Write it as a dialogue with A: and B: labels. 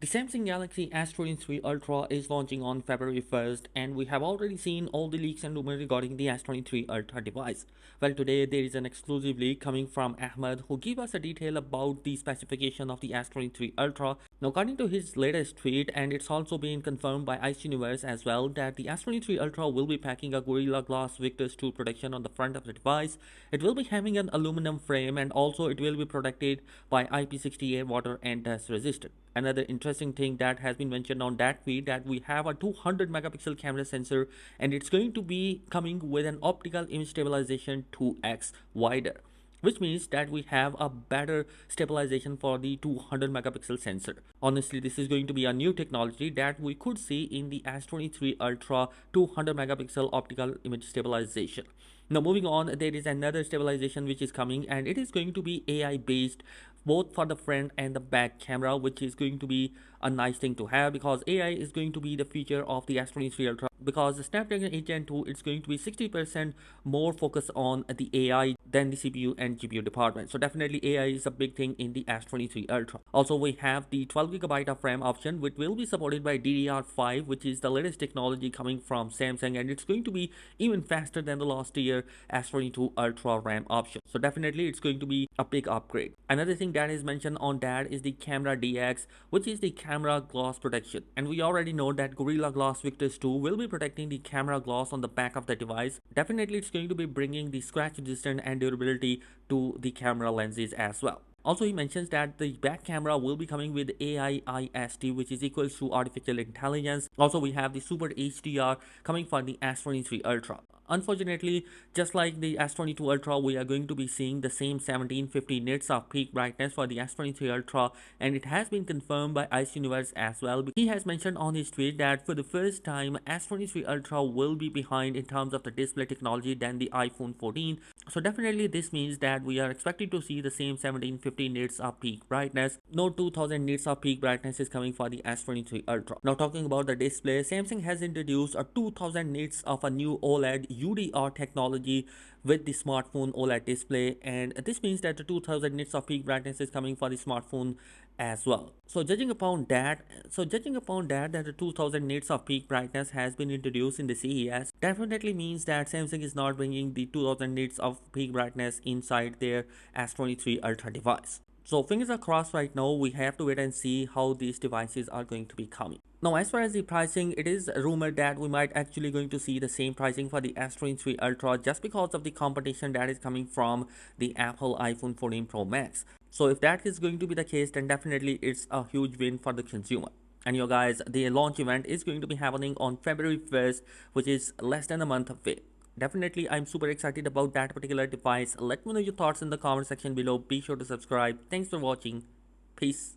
A: The Samsung Galaxy S23 Ultra is launching on February 1st, and we have already seen all the leaks and rumors regarding the S23 Ultra device. Well, today there is an exclusive leak coming from Ahmed who gave us a detail about the specification of the S23 Ultra. Now, according to his latest tweet, and it's also been confirmed by Ice Universe as well, that the S23 Ultra will be packing a Gorilla Glass Victus 2 protection on the front of the device. It will be having an aluminum frame, and also it will be protected by IP68 water and dust resistant. Another interesting thing that has been mentioned on that tweet, that we have a 200 megapixel camera sensor, and it's going to be coming with an optical image stabilization 2x wider, which means that we have a better stabilization for the 200 megapixel sensor. Honestly, this is going to be a new technology that we could see in the S23 Ultra 200 megapixel optical image stabilization. Now, moving on, there is another stabilization which is coming, and it is going to be AI based both for the front and the back camera, which is going to be a nice thing to have, because AI is going to be the feature of the S23 Ultra, because the Snapdragon 8 Gen 2 is going to be 60% more focused on the AI than the CPU and GPU department. So definitely AI is a big thing in the S23 Ultra. Also, we have the 12GB of RAM option, which will be supported by DDR5, which is the latest technology coming from Samsung, and it's going to be even faster than the last year S22 Ultra RAM option. So definitely it's going to be a big upgrade. Another thing that is mentioned on that is the camera DX, which is the camera glass protection, and we already know that Gorilla Glass Victus 2 will be protecting the camera glass on the back of the device. Definitely it's going to be bringing the scratch resistant and durability to the camera lenses as well. Also, he mentions that the back camera will be coming with AI IST, which is equals to artificial intelligence. Also, we have the Super HDR coming for the S23 Ultra. Unfortunately, just like the S22 Ultra, we are going to be seeing the same 1750 nits of peak brightness for the S23 Ultra, and it has been confirmed by Ice Universe as well. He has mentioned on his tweet that for the first time, S23 Ultra will be behind in terms of the display technology than the iPhone 14. So definitely this means that we are expecting to see the same 1750 nits of peak brightness. No 2000 nits of peak brightness is coming for the S23 Ultra. Now, talking about the display, Samsung has introduced a 2000 nits of a new OLED UDR technology with the smartphone OLED display, and this means that the 2000 nits of peak brightness is coming for the smartphone as well. So judging upon that, that the 2000 nits of peak brightness has been introduced in the CES, definitely means that Samsung is not bringing the 2000 nits of peak brightness inside their S23 Ultra device. So fingers are crossed right now. We have to wait and see how these devices are going to be coming. Now, as far as the pricing, it is rumored that we might actually going to see the same pricing for the S23 Ultra, just because of the competition that is coming from the Apple iPhone 14 Pro Max. So if that is going to be the case, then definitely it's a huge win for the consumer. And you guys, the launch event is going to be happening on February 1st, which is less than a month away. Definitely, I'm super excited about that particular device. Let me know your thoughts in the comment section below. Be sure to subscribe. Thanks for watching. Peace.